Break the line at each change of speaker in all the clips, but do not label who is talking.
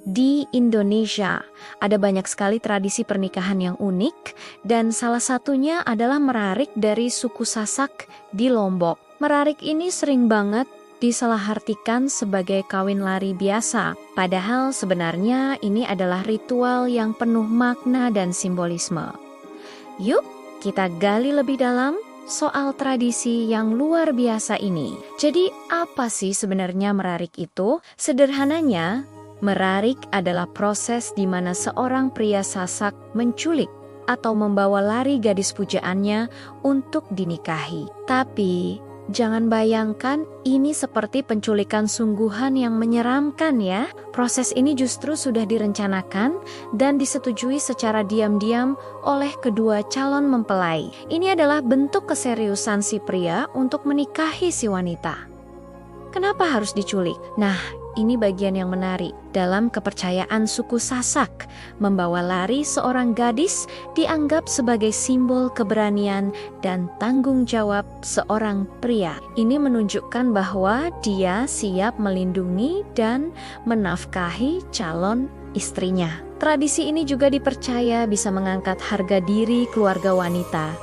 Di Indonesia, ada banyak sekali tradisi pernikahan yang unik, dan salah satunya adalah merarik dari suku Sasak di Lombok. Merarik ini sering banget disalahartikan sebagai kawin lari biasa, padahal sebenarnya ini adalah ritual yang penuh makna dan simbolisme. Yuk, kita gali lebih dalam soal tradisi yang luar biasa ini. Jadi, apa sih sebenarnya merarik itu? Sederhananya, merarik adalah proses di mana seorang pria Sasak menculik atau membawa lari gadis pujaannya untuk dinikahi. Tapi, jangan bayangkan ini seperti penculikan sungguhan yang menyeramkan ya. Proses ini justru sudah direncanakan dan disetujui secara diam-diam oleh kedua calon mempelai. Ini adalah bentuk keseriusan si pria untuk menikahi si wanita. Kenapa harus diculik? Nah, ini bagian yang menarik. Dalam kepercayaan suku Sasak, membawa lari seorang gadis dianggap sebagai simbol keberanian dan tanggung jawab seorang pria. Ini menunjukkan bahwa dia siap melindungi dan menafkahi calon istrinya. Tradisi ini juga dipercaya bisa mengangkat harga diri keluarga wanita,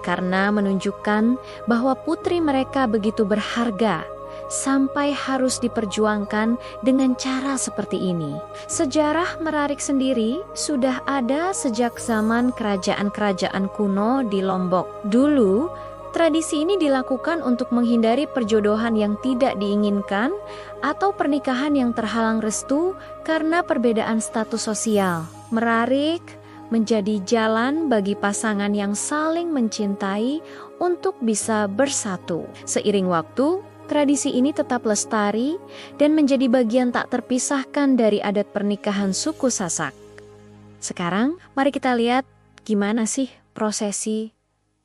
karena menunjukkan bahwa putri mereka begitu berharga sampai harus diperjuangkan dengan cara seperti ini. Sejarah merarik sendiri sudah ada sejak zaman kerajaan-kerajaan kuno di Lombok. Dulu, tradisi ini dilakukan untuk menghindari perjodohan yang tidak diinginkan atau pernikahan yang terhalang restu karena perbedaan status sosial. Merarik menjadi jalan bagi pasangan yang saling mencintai untuk bisa bersatu. Seiring waktu, tradisi ini tetap lestari dan menjadi bagian tak terpisahkan dari adat pernikahan suku Sasak. Sekarang, mari kita lihat gimana sih prosesi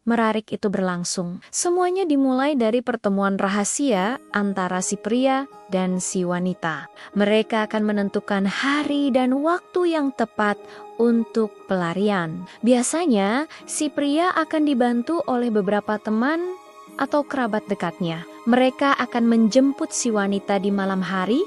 merarik itu berlangsung. Semuanya dimulai dari pertemuan rahasia antara si pria dan si wanita. Mereka akan menentukan hari dan waktu yang tepat untuk pelarian. Biasanya, si pria akan dibantu oleh beberapa teman atau kerabat dekatnya. Mereka akan menjemput si wanita di malam hari,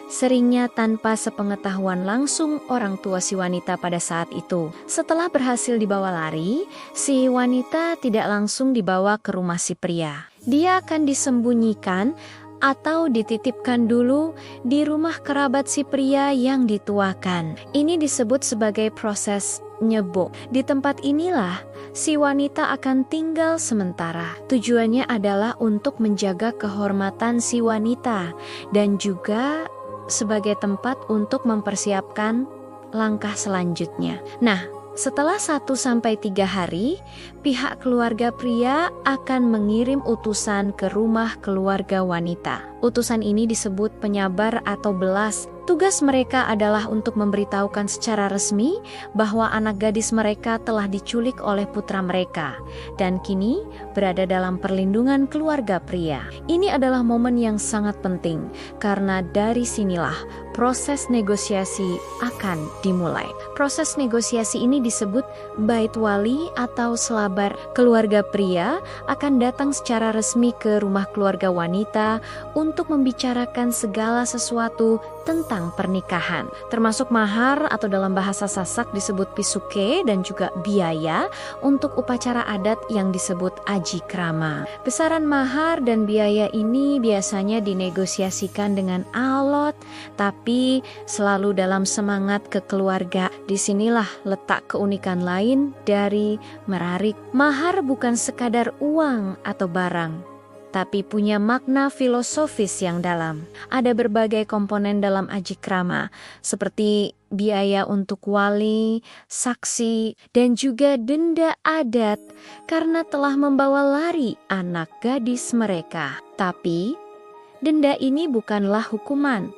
seringnya tanpa sepengetahuan langsung orang tua si wanita pada saat itu. Setelah berhasil dibawa lari, si wanita tidak langsung dibawa ke rumah si pria. Dia akan disembunyikan atau dititipkan dulu di rumah kerabat si pria yang dituakan. Ini disebut sebagai proses nyebo. Di tempat inilah si wanita akan tinggal sementara. Tujuannya adalah untuk menjaga kehormatan si wanita dan juga sebagai tempat untuk mempersiapkan langkah selanjutnya. Nah, setelah 1-3 hari, pihak keluarga pria akan mengirim utusan ke rumah keluarga wanita. Utusan ini disebut penyabar atau belas. Tugas mereka adalah untuk memberitahukan secara resmi bahwa anak gadis mereka telah diculik oleh putra mereka dan kini berada dalam perlindungan keluarga pria. Ini adalah momen yang sangat penting karena dari sinilah proses negosiasi akan dimulai. Proses negosiasi ini disebut bait wali atau selabar. Keluarga pria akan datang secara resmi ke rumah keluarga wanita untuk membicarakan segala sesuatu tentang pernikahan, termasuk mahar atau dalam bahasa Sasak disebut pisuke dan juga biaya untuk upacara adat yang disebut aji krama. Besaran mahar dan biaya ini biasanya dinegosiasikan dengan alot, tapi selalu dalam semangat kekeluarga. Disinilah letak keunikan lain dari merarik. Mahar bukan sekadar uang atau barang, tapi punya makna filosofis yang dalam. Ada berbagai komponen dalam aji krama, seperti biaya untuk wali, saksi, dan juga denda adat karena telah membawa lari anak gadis mereka. Tapi, denda ini bukanlah hukuman,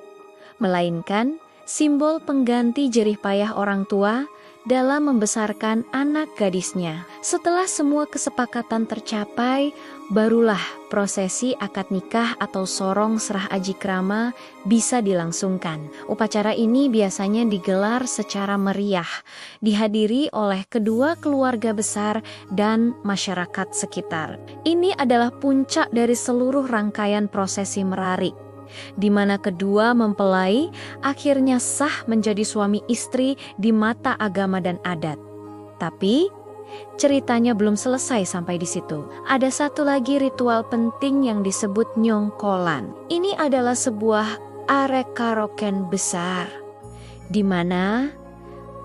melainkan simbol pengganti jerih payah orang tua dalam membesarkan anak gadisnya. Setelah semua kesepakatan tercapai, barulah prosesi akad nikah atau sorong serah aji krama bisa dilangsungkan. Upacara ini biasanya digelar secara meriah, dihadiri oleh kedua keluarga besar dan masyarakat sekitar. Ini adalah puncak dari seluruh rangkaian prosesi merarik. di mana kedua mempelai akhirnya sah menjadi suami istri di mata agama dan adat. Tapi ceritanya belum selesai sampai di situ. Ada satu lagi ritual penting yang disebut nyongkolan. Ini adalah sebuah arekaroken besar, di mana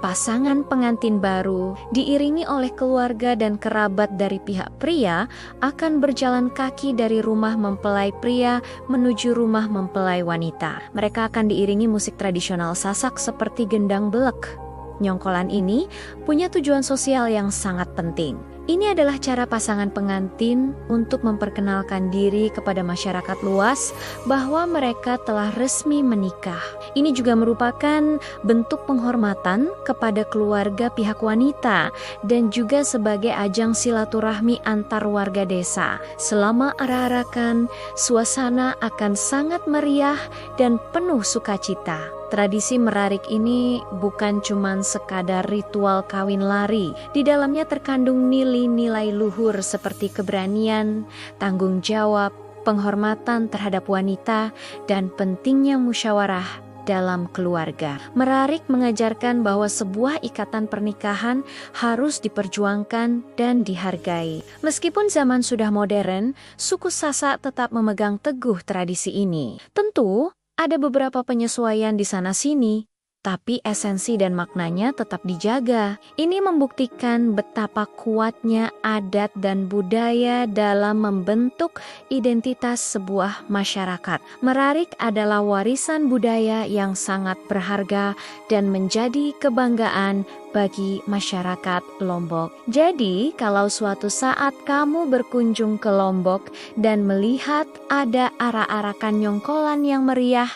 pasangan pengantin baru diiringi oleh keluarga dan kerabat dari pihak pria akan berjalan kaki dari rumah mempelai pria menuju rumah mempelai wanita. Mereka akan diiringi musik tradisional Sasak seperti gendang belek. Nyongkolan ini punya tujuan sosial yang sangat penting. Ini adalah cara pasangan pengantin untuk memperkenalkan diri kepada masyarakat luas bahwa mereka telah resmi menikah. Ini juga merupakan bentuk penghormatan kepada keluarga pihak wanita dan juga sebagai ajang silaturahmi antar warga desa. Selama arak-arakan, suasana akan sangat meriah dan penuh sukacita. Tradisi merarik ini bukan cuma sekadar ritual kawin lari. Di dalamnya terkandung nilai-nilai luhur seperti keberanian, tanggung jawab, penghormatan terhadap wanita, dan pentingnya musyawarah dalam keluarga. Merarik mengajarkan bahwa sebuah ikatan pernikahan harus diperjuangkan dan dihargai. Meskipun zaman sudah modern, suku Sasak tetap memegang teguh tradisi ini. Tentu, ada beberapa penyesuaian di sana-sini, tapi esensi dan maknanya tetap dijaga. Ini membuktikan betapa kuatnya adat dan budaya dalam membentuk identitas sebuah masyarakat. Merarik adalah warisan budaya yang sangat berharga dan menjadi kebanggaan bagi masyarakat Lombok. Jadi, kalau suatu saat kamu berkunjung ke Lombok dan melihat ada arak-arakan nyongkolan yang meriah,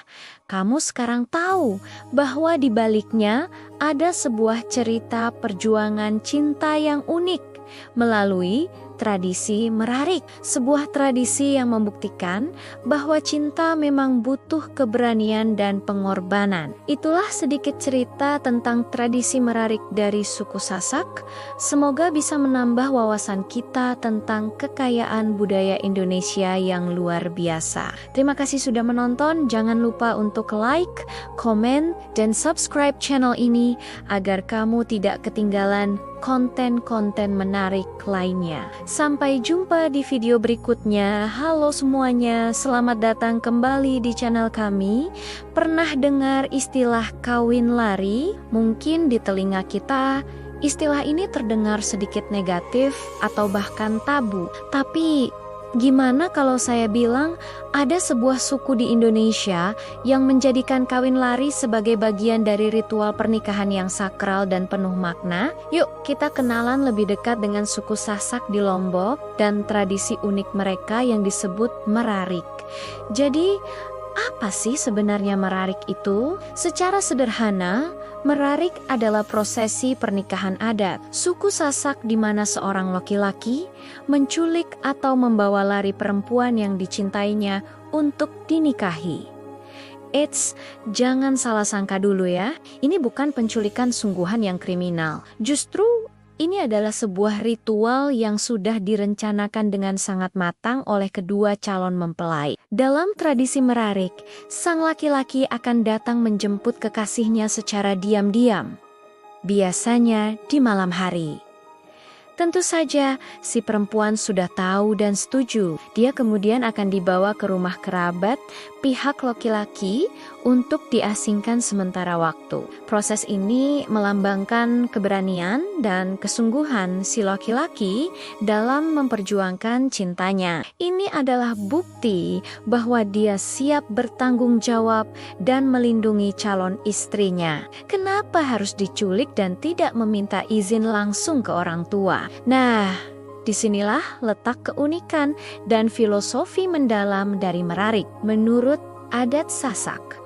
kamu sekarang tahu bahwa di baliknya ada sebuah cerita perjuangan cinta yang unik melalui tradisi merarik. Sebuah tradisi yang membuktikan bahwa cinta memang butuh keberanian dan pengorbanan. Itulah sedikit cerita tentang tradisi merarik dari suku Sasak. Semoga bisa menambah wawasan kita tentang kekayaan budaya Indonesia yang luar biasa. Terima kasih sudah menonton. Jangan lupa untuk like, komen, dan subscribe channel ini agar kamu tidak ketinggalan konten-konten menarik lainnya. Sampai jumpa di video berikutnya. Halo semuanya, selamat datang kembali di channel kami. Pernah dengar istilah kawin lari? Mungkin di telinga kita, istilah ini terdengar sedikit negatif atau bahkan tabu. Tapi gimana kalau saya bilang ada sebuah suku di Indonesia yang menjadikan kawin lari sebagai bagian dari ritual pernikahan yang sakral dan penuh makna? Yuk kita kenalan lebih dekat dengan suku Sasak di Lombok dan tradisi unik mereka yang disebut merarik. Jadi, apa sih sebenarnya merarik itu? Secara sederhana, merarik adalah prosesi pernikahan adat suku Sasak di mana seorang laki-laki menculik atau membawa lari perempuan yang dicintainya untuk dinikahi. Eits, jangan salah sangka dulu ya. Ini bukan penculikan sungguhan yang kriminal. Justru ini adalah sebuah ritual yang sudah direncanakan dengan sangat matang oleh kedua calon mempelai. Dalam tradisi merarik, sang laki-laki akan datang menjemput kekasihnya secara diam-diam, biasanya di malam hari. Tentu saja, si perempuan sudah tahu dan setuju. Dia kemudian akan dibawa ke rumah kerabat pihak laki-laki untuk diasingkan sementara waktu. Proses ini melambangkan keberanian dan kesungguhan si laki-laki dalam memperjuangkan cintanya. Ini adalah bukti bahwa dia siap bertanggung jawab dan melindungi calon istrinya. Kenapa harus diculik dan tidak meminta izin langsung ke orang tua? Nah, disinilah letak keunikan dan filosofi mendalam dari merarik. Menurut adat Sasak,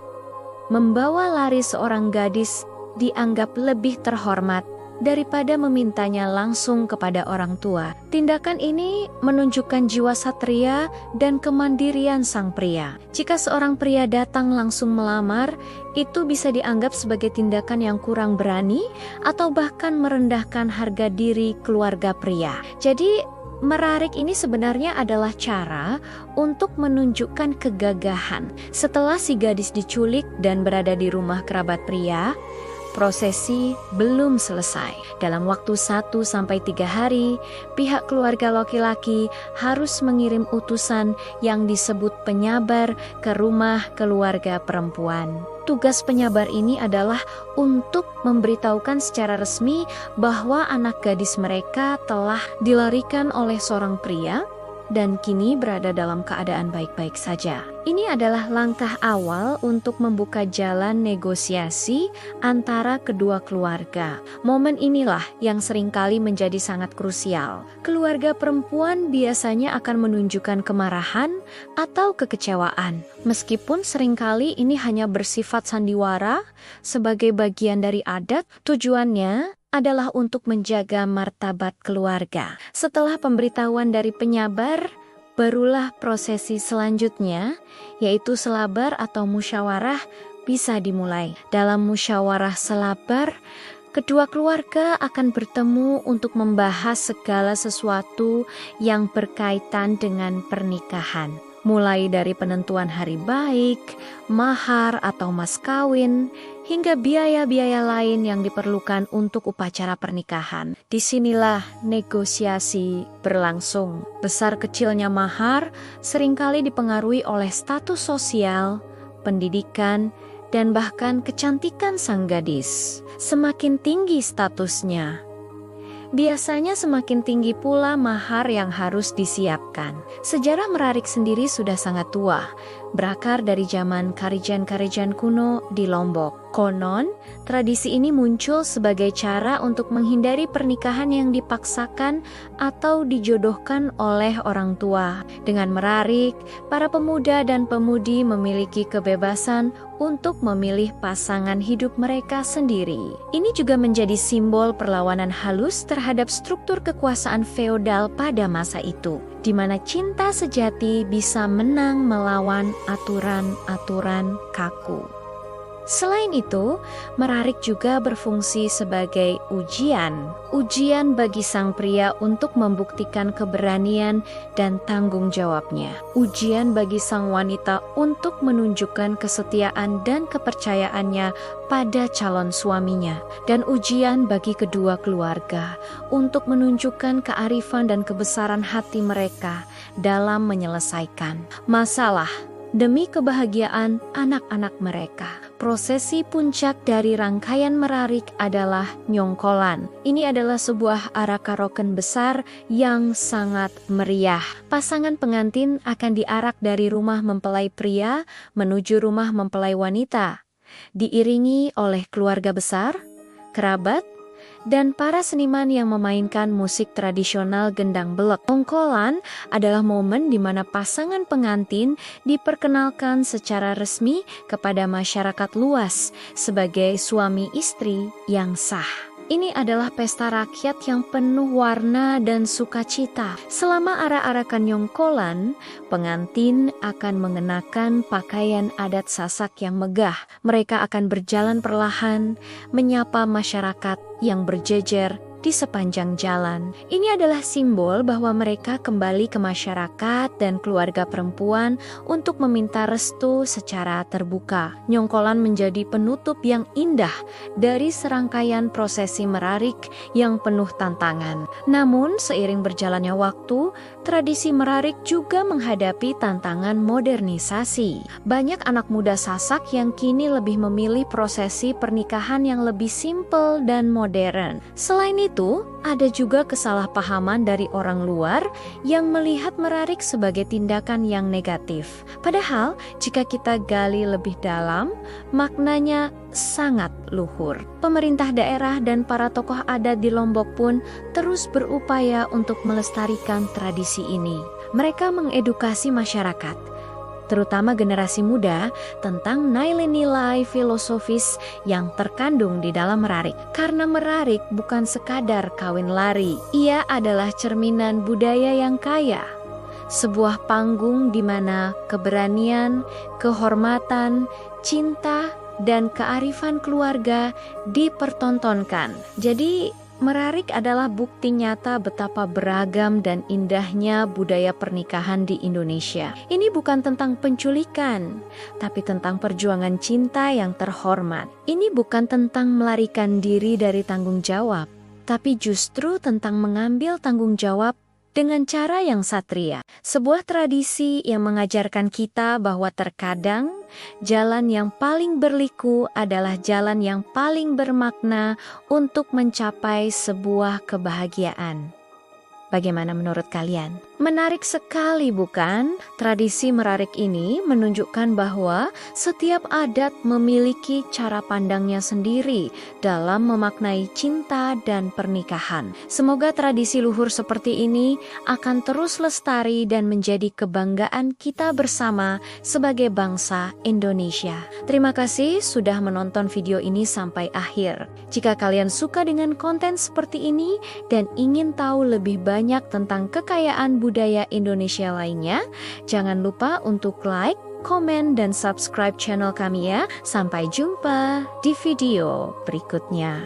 membawa lari seorang gadis dianggap lebih terhormat daripada memintanya langsung kepada orang tua. Tindakan ini menunjukkan jiwa satria dan kemandirian sang pria. Jika seorang pria datang langsung melamar, itu bisa dianggap sebagai tindakan yang kurang berani atau bahkan merendahkan harga diri keluarga pria. Jadi, Merarik ini sebenarnya adalah cara untuk menunjukkan kegagahan. Setelah si gadis diculik dan berada di rumah kerabat pria, prosesi belum selesai. Dalam waktu 1-3 hari, pihak keluarga laki-laki harus mengirim utusan yang disebut penyabar ke rumah keluarga perempuan. Tugas penyabar ini adalah untuk memberitahukan secara resmi bahwa anak gadis mereka telah dilarikan oleh seorang pria dan kini berada dalam keadaan baik-baik saja. Ini adalah langkah awal untuk membuka jalan negosiasi antara kedua keluarga. Momen inilah yang seringkali menjadi sangat krusial. Keluarga perempuan biasanya akan menunjukkan kemarahan atau kekecewaan. Meskipun seringkali ini hanya bersifat sandiwara sebagai bagian dari adat, tujuannya adalah untuk menjaga martabat keluarga. Setelah pemberitahuan dari penyabar, barulah prosesi selanjutnya, yaitu selabar atau musyawarah, bisa dimulai. Dalam musyawarah selabar, kedua keluarga akan bertemu untuk membahas segala sesuatu yang berkaitan dengan pernikahan. Mulai dari penentuan hari baik, mahar atau mas kawin, hingga biaya-biaya lain yang diperlukan untuk upacara pernikahan. Disinilah negosiasi berlangsung. Besar kecilnya mahar seringkali dipengaruhi oleh status sosial, pendidikan, dan bahkan kecantikan sang gadis. Semakin tinggi statusnya, biasanya semakin tinggi pula mahar yang harus disiapkan. Sejarah merarik sendiri sudah sangat tua, berakar dari zaman Karijan-Karijan kuno di Lombok. Konon, tradisi ini muncul sebagai cara untuk menghindari pernikahan yang dipaksakan atau dijodohkan oleh orang tua. Dengan merarik, para pemuda dan pemudi memiliki kebebasan untuk memilih pasangan hidup mereka sendiri. Ini juga menjadi simbol perlawanan halus terhadap struktur kekuasaan feodal pada masa itu, di mana cinta sejati bisa menang melawan aturan-aturan kaku. Selain itu, merarik juga berfungsi sebagai ujian bagi sang pria untuk membuktikan keberanian dan tanggung jawabnya. Ujian bagi sang wanita untuk menunjukkan kesetiaan dan kepercayaannya pada calon suaminya. Dan ujian bagi kedua keluarga untuk menunjukkan kearifan dan kebesaran hati mereka dalam menyelesaikan masalah demi kebahagiaan anak-anak mereka. Prosesi puncak dari rangkaian merarik adalah nyongkolan. Ini adalah sebuah arak-arakan besar yang sangat meriah. Pasangan pengantin akan diarak dari rumah mempelai pria menuju rumah mempelai wanita, diiringi oleh keluarga besar, kerabat, dan para seniman yang memainkan musik tradisional gendang belek. Nyongkolan adalah momen di mana pasangan pengantin diperkenalkan secara resmi kepada masyarakat luas sebagai suami istri yang sah. Ini adalah pesta rakyat yang penuh warna dan sukacita. Selama arak-arakan nyongkolan, pengantin akan mengenakan pakaian adat Sasak yang megah. Mereka akan berjalan perlahan, menyapa masyarakat yang berjejer di sepanjang jalan. Ini adalah simbol bahwa mereka kembali ke masyarakat dan keluarga perempuan untuk meminta restu secara terbuka. Nyongkolan menjadi penutup yang indah dari serangkaian prosesi merarik yang penuh tantangan. Namun, seiring berjalannya waktu, tradisi merarik juga menghadapi tantangan modernisasi. Banyak anak muda Sasak yang kini lebih memilih prosesi pernikahan yang lebih simpel dan modern. Selain itu, ada juga kesalahpahaman dari orang luar yang melihat merarik sebagai tindakan yang negatif. Padahal, jika kita gali lebih dalam, maknanya sangat luhur. Pemerintah daerah dan para tokoh adat di Lombok pun terus berupaya untuk melestarikan tradisi ini. Mereka mengedukasi masyarakat, terutama generasi muda, tentang nilai-nilai filosofis yang terkandung di dalam merarik. Karena merarik bukan sekadar kawin lari, ia adalah cerminan budaya yang kaya. Sebuah panggung di mana keberanian, kehormatan, cinta, dan kearifan keluarga dipertontonkan. Jadi, Merarik adalah bukti nyata betapa beragam dan indahnya budaya pernikahan di Indonesia. Ini bukan tentang penculikan, tapi tentang perjuangan cinta yang terhormat. Ini bukan tentang melarikan diri dari tanggung jawab, tapi justru tentang mengambil tanggung jawab dengan cara yang satria. Sebuah tradisi yang mengajarkan kita bahwa terkadang jalan yang paling berliku adalah jalan yang paling bermakna untuk mencapai sebuah kebahagiaan. Bagaimana menurut kalian? Menarik sekali bukan? Tradisi merarik ini menunjukkan bahwa setiap adat memiliki cara pandangnya sendiri dalam memaknai cinta dan pernikahan. Semoga tradisi luhur seperti ini akan terus lestari dan menjadi kebanggaan kita bersama sebagai bangsa Indonesia. Terima kasih sudah menonton video ini sampai akhir. Jika kalian suka dengan konten seperti ini dan ingin tahu lebih banyak tentang kekayaan budaya Indonesia lainnya, jangan lupa untuk like, komen, dan subscribe channel kami ya. Sampai jumpa di video berikutnya.